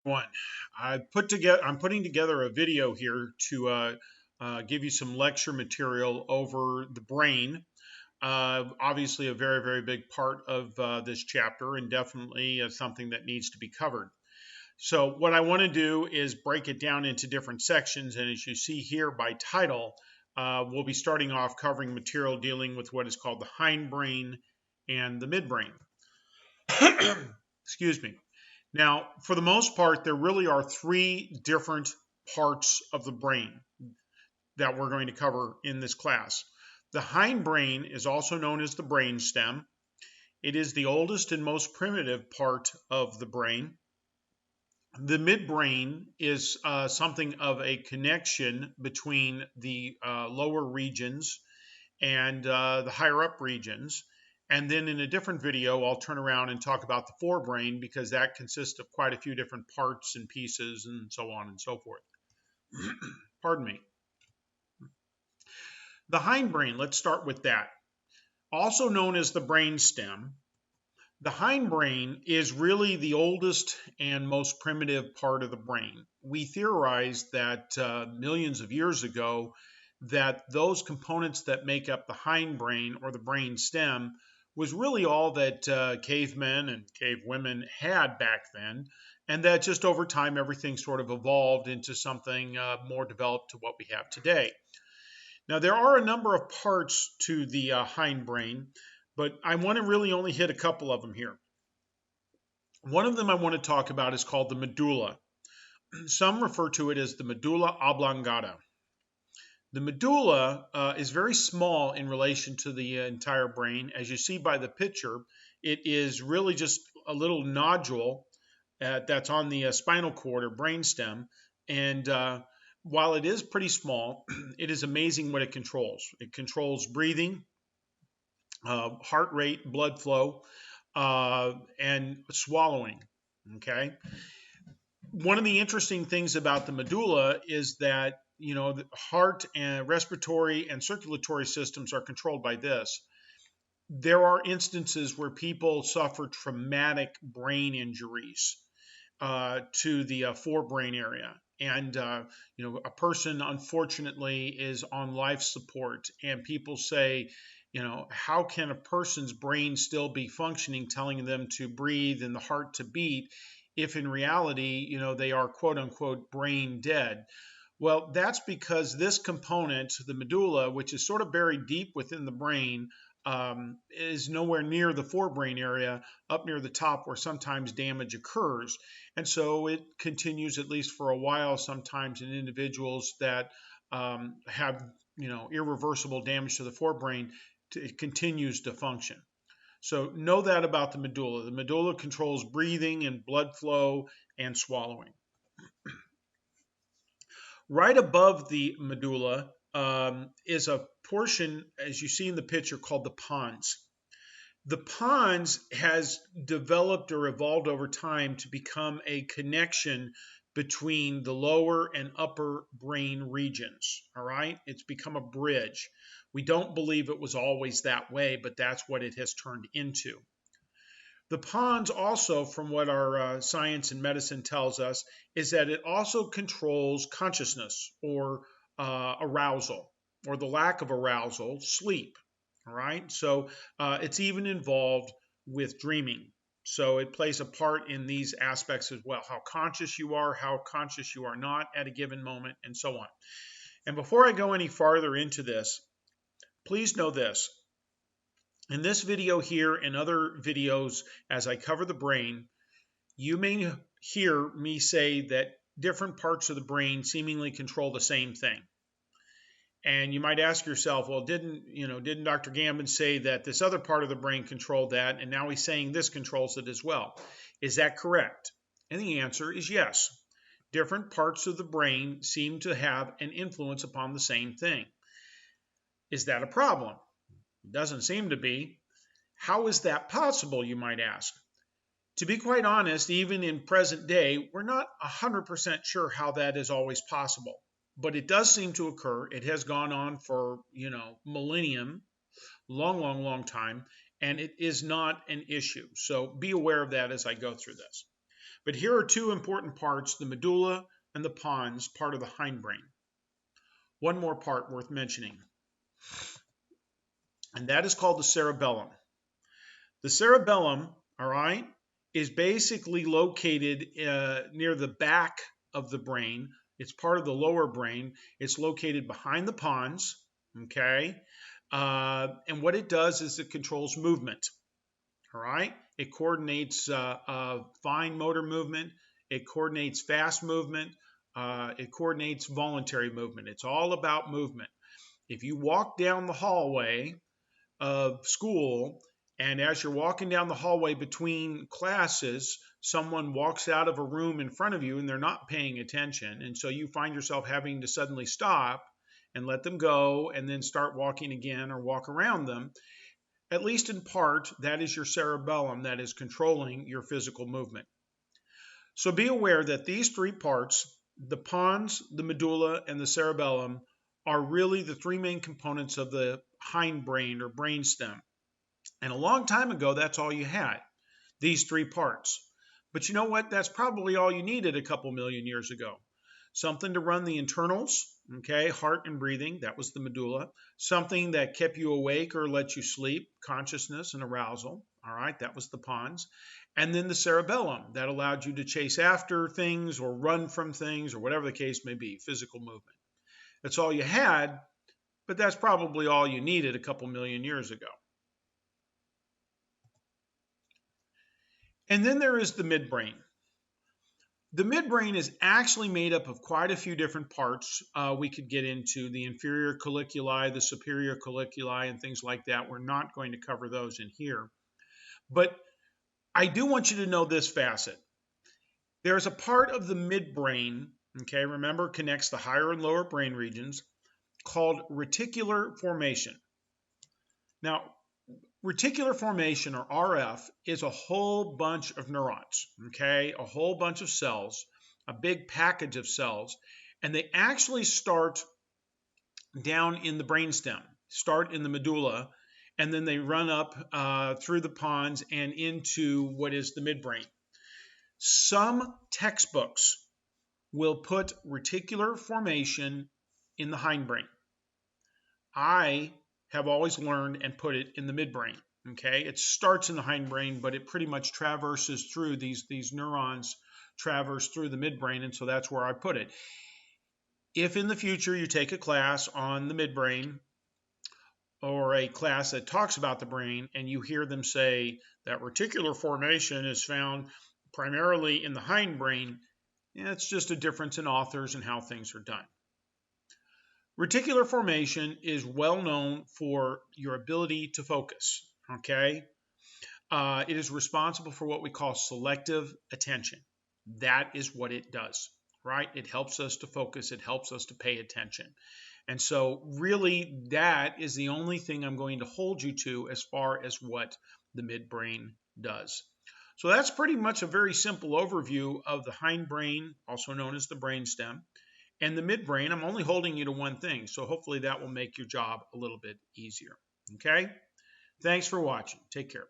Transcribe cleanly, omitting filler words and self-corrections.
One, I'm putting together a video here to give you some lecture material over the brain. Obviously, a very, very big part of this chapter, and definitely something that needs to be covered. So, what I want to do is break it down into different sections, and as you see here by title, we'll be starting off covering material dealing with what is called the hindbrain and the midbrain. Excuse me. Now, for the most part, there really are three different parts of the brain that we're going to cover in this class. The hindbrain is also known as the brainstem. It is the oldest and most primitive part of the brain. The midbrain is something of a connection between the lower regions and the higher up regions. And then in a different video, I'll turn around and talk about the forebrain because that consists of quite a few different parts and pieces and so on and so forth. Pardon me. The hindbrain, let's start with that. Also known as the brainstem, the hindbrain is really the oldest and most primitive part of the brain. We theorized that millions of years ago that those components that make up the hindbrain or the brain stem was really all that cavemen and cavewomen had back then, and that just over time everything sort of evolved into something more developed to what we have today. Now, there are a number of parts to the hindbrain, but I want to really only hit a couple of them here. One of them I want to talk about is called the medulla. Some refer to it as the medulla oblongata. The medulla is very small in relation to the entire brain. As you see by the picture, it is really just a little nodule that's on the spinal cord or brainstem. And while it is pretty small, it is amazing what it controls. It controls breathing, heart rate, blood flow, and swallowing. Okay. One of the interesting things about the medulla is that the heart and respiratory and circulatory systems are controlled by this. There are instances where people suffer traumatic brain injuries to the forebrain area. And a person unfortunately is on life support, and people say, how can a person's brain still be functioning, telling them to breathe and the heart to beat, if in reality, they are quote unquote brain dead? Well, that's because this component, the medulla, which is sort of buried deep within the brain, is nowhere near the forebrain area, up near the top where sometimes damage occurs. And so it continues, at least for a while, sometimes in individuals that have irreversible damage to the forebrain, it continues to function. So know that about the medulla. The medulla controls breathing and blood flow and swallowing. Right above the medulla is a portion, as you see in the picture, called the pons. The pons has developed or evolved over time to become a connection between the lower and upper brain regions. All right, it's become a bridge. We don't believe it was always that way, but that's what it has turned into. The pons also, from what our science and medicine tells us, is that it also controls consciousness or arousal, or the lack of arousal, sleep. All right. So it's even involved with dreaming. So it plays a part in these aspects as well, how conscious you are not at a given moment, and so on. And before I go any farther into this, please know this. In this video here and other videos, as I cover the brain, you may hear me say that different parts of the brain seemingly control the same thing. And you might ask yourself, well, didn't Dr. Gambon say that this other part of the brain controlled that, and now he's saying this controls it as well? Is that correct? And the answer is yes. Different parts of the brain seem to have an influence upon the same thing. Is that a problem? It doesn't seem to be. How is that possible, you might ask? To be quite honest, even in present day, we're not 100% sure how that is always possible. But it does seem to occur. It has gone on for, millennium, long time, and it is not an issue. So be aware of that as I go through this. But here are two important parts, the medulla and the pons, part of the hindbrain. One more part worth mentioning, and that is called the cerebellum. The cerebellum, all right, is basically located near the back of the brain. It's part of the lower brain. It's located behind the pons, okay? And what it does is it controls movement, all right? It coordinates fine motor movement. It coordinates fast movement. It coordinates voluntary movement. It's all about movement. If you walk down the hallway of school, and as you're walking down the hallway between classes, someone walks out of a room in front of you and they're not paying attention. And so you find yourself having to suddenly stop and let them go and then start walking again or walk around them. At least in part, that is your cerebellum that is controlling your physical movement. So be aware that these three parts, the pons, the medulla, and the cerebellum, are really the three main components of the hindbrain or brainstem. And a long time ago, that's all you had, these three parts. But you know what? That's probably all you needed a couple million years ago. Something to run the internals, okay, heart and breathing, that was the medulla. Something that kept you awake or let you sleep, consciousness and arousal, all right, that was the pons. And then the cerebellum, that allowed you to chase after things or run from things or whatever the case may be, physical movement. That's all you had, but that's probably all you needed a couple million years ago. And then there is the midbrain. The midbrain is actually made up of quite a few different parts. We could get into the inferior colliculi, the superior colliculi, and things like that. We're not going to cover those in here. But I do want you to know this facet. There's a part of the midbrain, okay, remember, connects the higher and lower brain regions, called reticular formation. Now, reticular formation, or RF, is a whole bunch of neurons, okay? A whole bunch of cells, a big package of cells, and they actually start down in the brainstem, start in the medulla, and then they run up through the pons and into what is the midbrain. Some textbooks will put reticular formation in the hindbrain. I have always learned and put it in the midbrain. Okay, it starts in the hindbrain, but it pretty much traverses through these neurons, traverse through the midbrain, and so that's where I put it. If in the future you take a class on the midbrain or a class that talks about the brain and you hear them say that reticular formation is found primarily in the hindbrain, it's just a difference in authors and how things are done. Reticular formation is well known for your ability to focus, okay? It is responsible for what we call selective attention. That is what it does, right? It helps us to focus. It helps us to pay attention. And so really that is the only thing I'm going to hold you to as far as what the midbrain does. So that's pretty much a very simple overview of the hindbrain, also known as the brainstem. And the midbrain, I'm only holding you to one thing, so hopefully that will make your job a little bit easier. Okay? Thanks for watching. Take care.